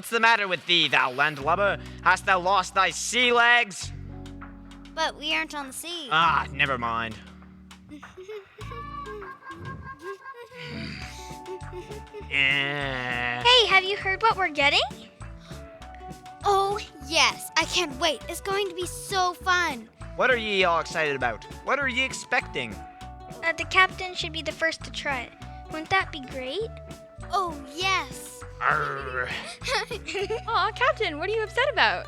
What's the matter with thee, thou landlubber? Hast thou lost thy sea legs? But we aren't on the sea. Ah, never mind. Hey, have you heard what we're getting? Oh, yes. I can't wait. It's going to be so fun. What are ye all excited about? What are ye expecting? The captain should be the first to try it. Wouldn't that be great? Oh, yes. Arr. Aw, Captain, what are you upset about?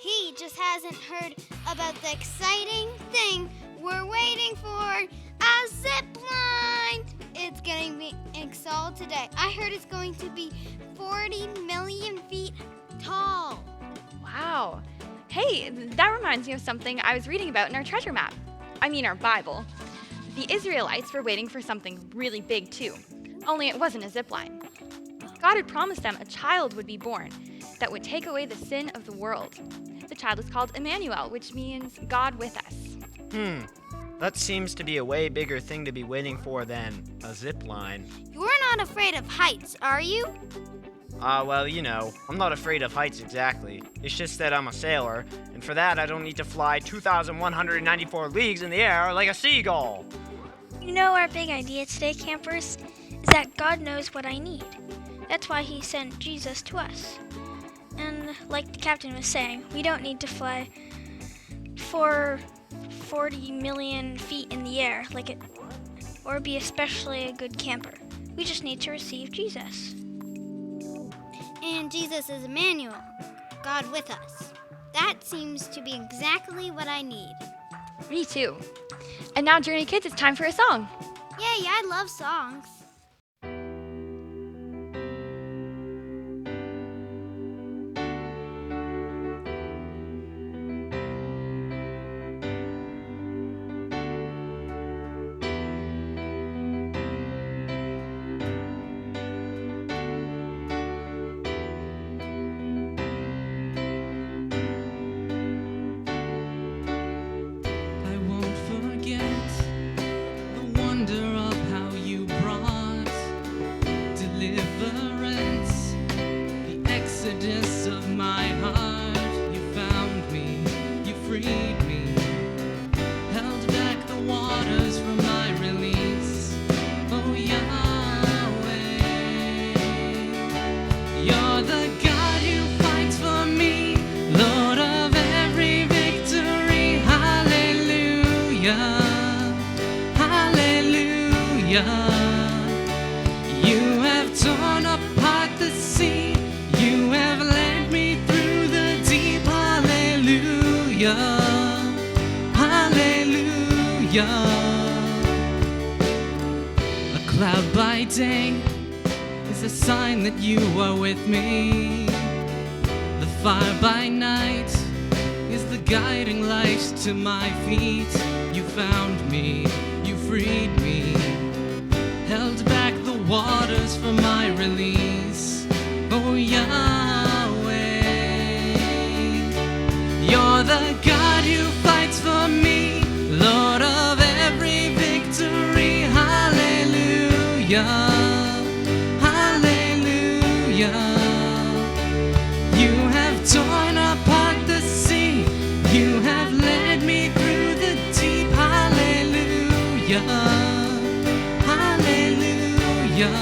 He just hasn't heard about the exciting thing we're waiting for. A zip line. It's going to be installed today. I heard it's going to be 40 million feet tall. Wow. Hey, that reminds me of something I was reading about in our treasure map. Our Bible. The Israelites were waiting for something really big too, only it wasn't a zip line. God had promised them a child would be born that would take away the sin of the world. The child is called Emmanuel, which means God with us. That seems to be a way bigger thing to be waiting for than a zip line. You're not afraid of heights, are you? Well, I'm not afraid of heights exactly. It's just that I'm a sailor, and for that I don't need to fly 2,194 leagues in the air like a seagull. You know, our big idea today, campers, is that God knows what I need. That's why he sent Jesus to us. And like the captain was saying, we don't need to fly for 40 million feet in the air or be especially a good camper. We just need to receive Jesus. And Jesus is Emmanuel, God with us. That seems to be exactly what I need. Me too. And now, Journey Kids, it's time for a song. Yay, I love songs. You have torn apart the sea. You have led me through the deep. Hallelujah. Hallelujah. A cloud by day is a sign that you are with me. The fire by night is the guiding light to my feet. You found me, you freed me, held back the waters for my release. Oh Yahweh, you're the God who fights for me, Lord of every victory. Hallelujah, hallelujah. You have torn apart the sea, you have led me through the deep. Hallelujah, hallelujah.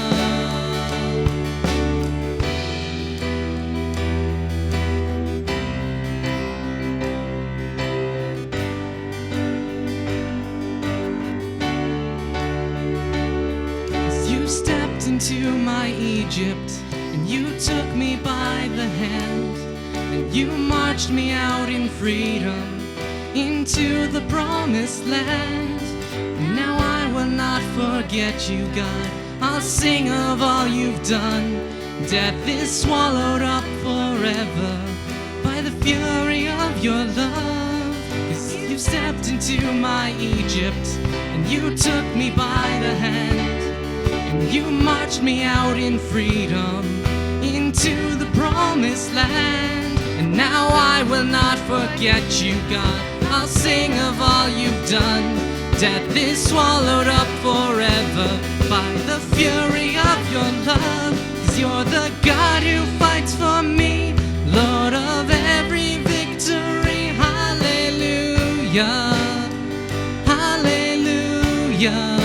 As you stepped into my Egypt, and you took me by the hand, and you marched me out in freedom into the promised land. Now I will not forget you, God. I'll sing of all you've done. Death is swallowed up forever by the fury of your love. 'Cause you stepped into my Egypt, and you took me by the hand, and you marched me out in freedom into the promised land. And now I will not forget you, God. I'll sing of all you've done. Death is swallowed up forever by the fury of your love. 'Cause 'cause you're the God who fights for me, Lord of every victory. Hallelujah, hallelujah.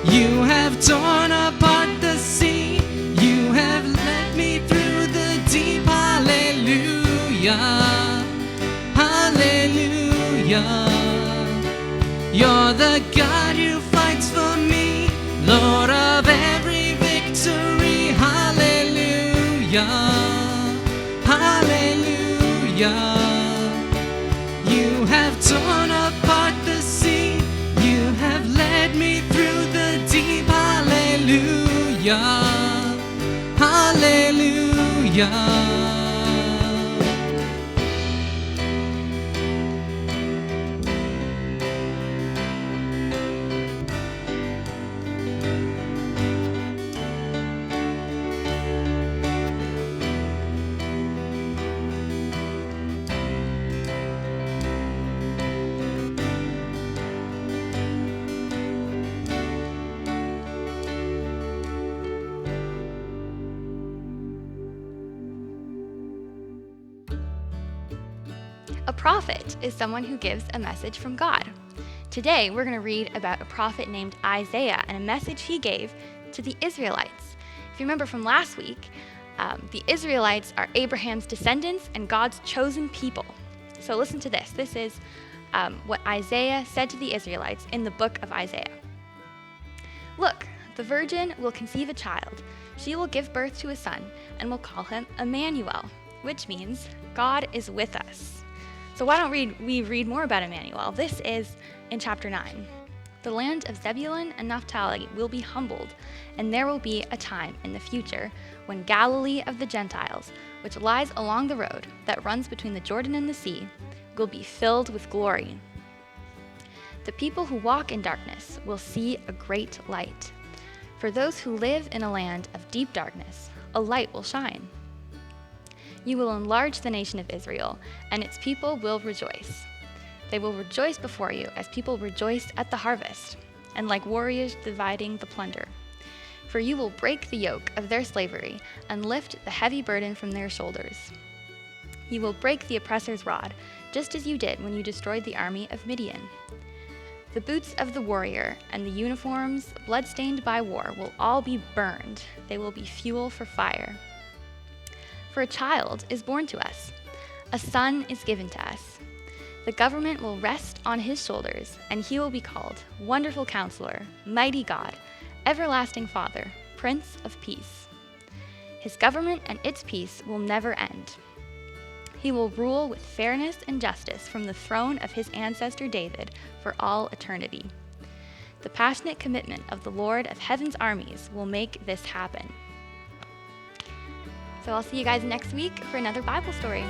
You have torn apart the sea, you have led me through the deep. Hallelujah, hallelujah. You're the God who fights for me, Lord of every victory. Hallelujah, hallelujah. You have torn apart the sea, you have led me through the deep. Hallelujah, hallelujah. A prophet is someone who gives a message from God. Today, we're going to read about a prophet named Isaiah and a message he gave to the Israelites. If you remember from last week, the Israelites are Abraham's descendants and God's chosen people. So listen to this. This is what Isaiah said to the Israelites in the book of Isaiah. Look, the virgin will conceive a child. She will give birth to a son and will call him Emmanuel, which means God is with us. So why don't we read more about Emmanuel? This is in chapter 9. The land of Zebulun and Naphtali will be humbled, and there will be a time in the future when Galilee of the Gentiles, which lies along the road that runs between the Jordan and the sea, will be filled with glory. The people who walk in darkness will see a great light. For those who live in a land of deep darkness, a light will shine. You will enlarge the nation of Israel, and its people will rejoice. They will rejoice before you as people rejoice at the harvest, and like warriors dividing the plunder. For you will break the yoke of their slavery and lift the heavy burden from their shoulders. You will break the oppressor's rod, just as you did when you destroyed the army of Midian. The boots of the warrior and the uniforms bloodstained by war will all be burned. They will be fuel for fire. For a child is born to us, a son is given to us. The government will rest on his shoulders, and he will be called Wonderful Counselor, Mighty God, Everlasting Father, Prince of Peace. His government and its peace will never end. He will rule with fairness and justice from the throne of his ancestor David for all eternity. The passionate commitment of the Lord of Heaven's armies will make this happen. So I'll see you guys next week for another Bible story.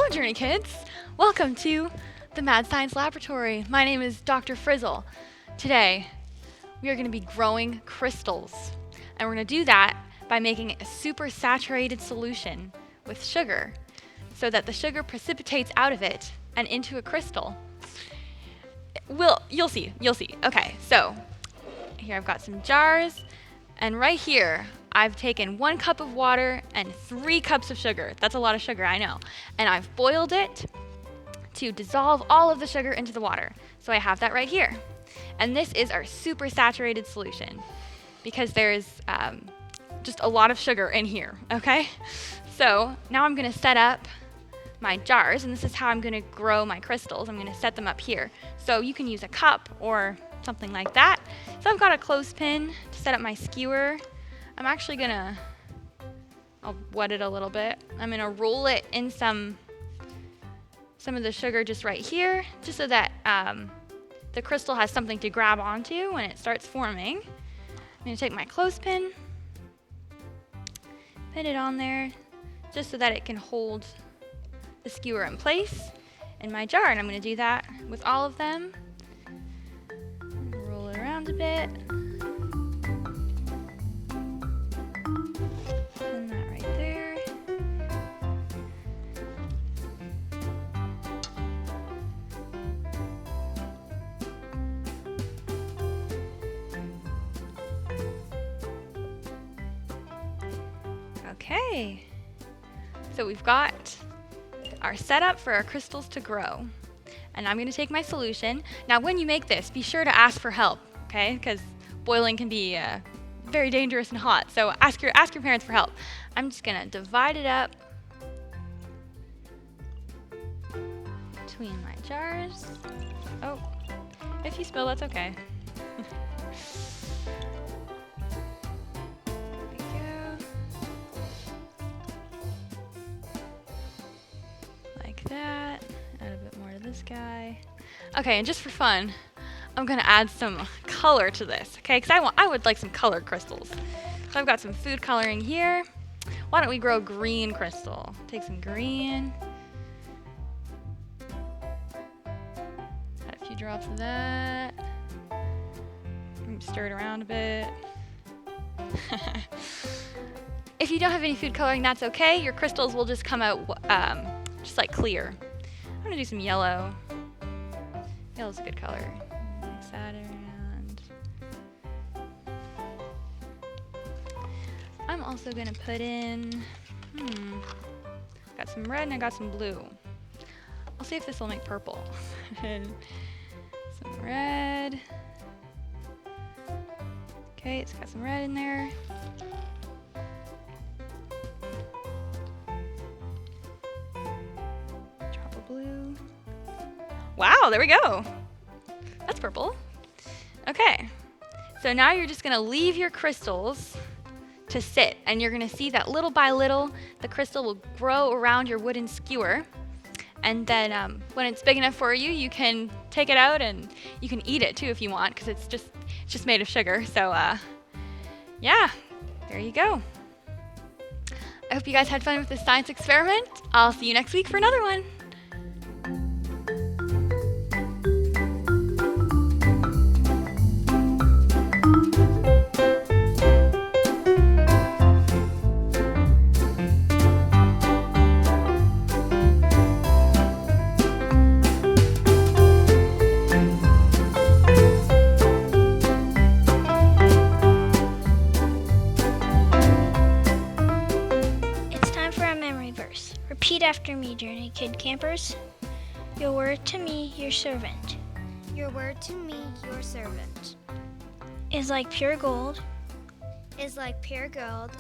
Journey kids! Welcome to the Mad Science Laboratory. My name is Dr. Frizzle. Today, we are going to be growing crystals. And we're going to do that by making a super saturated solution with sugar so that the sugar precipitates out of it and into a crystal. You'll see. Okay, so here I've got some jars, and right here I've taken 1 cup of water and 3 cups of sugar. That's a lot of sugar, I know. And I've boiled it to dissolve all of the sugar into the water. So I have that right here. And this is our super saturated solution because there's just a lot of sugar in here, okay? So now I'm gonna set up my jars, and this is how I'm gonna grow my crystals. I'm gonna set them up here. So you can use a cup or something like that. So I've got a clothespin to set up my skewer. I'm actually I'll wet it a little bit. I'm gonna roll it in some of the sugar just right here, just so that the crystal has something to grab onto when it starts forming. I'm going to take my clothespin, put it on there just so that it can hold the skewer in place in my jar, and I'm going to do that with all of them. Roll it around a bit. Pin that right there. Okay, so we've got our setup for our crystals to grow. And I'm going to take my solution. Now when you make this, be sure to ask for help, okay? Because boiling can be very dangerous and hot, so ask your parents for help. I'm just going to divide it up between my jars. Oh, if you spill, that's okay. That, add a bit more to this guy. Okay, and just for fun, I'm gonna add some color to this, okay? Because I would like some colored crystals. So I've got some food coloring here. Why don't we grow green crystal? Take some green. Add a few drops of that. Stir it around a bit. If you don't have any food coloring, that's okay. Your crystals will just come out just like clear. I'm gonna do some yellow. Yellow's a good color. Mix that around. I'm also gonna put in, got some red and I got some blue. I'll see if this will make purple. Some red. Okay, it's got some red in there. Blue. Wow, there we go. That's purple. Okay, so now you're just gonna leave your crystals to sit, and you're gonna see that little by little the crystal will grow around your wooden skewer, and then when it's big enough for you, you can take it out and you can eat it too if you want, because it's just made of sugar. So yeah, there you go. I hope you guys had fun with this science experiment. I'll see you next week for another one. Repeat after me, Journey Kid Campers. Your word to me, your servant. Your word to me, your servant. Is like pure gold. Is like pure gold.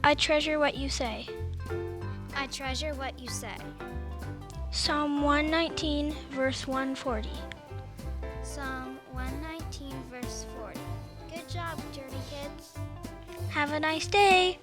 I treasure what you say. I treasure what you say. Psalm 119, verse 140. Psalm 119, verse 40. Good job, Journey Kids. Have a nice day.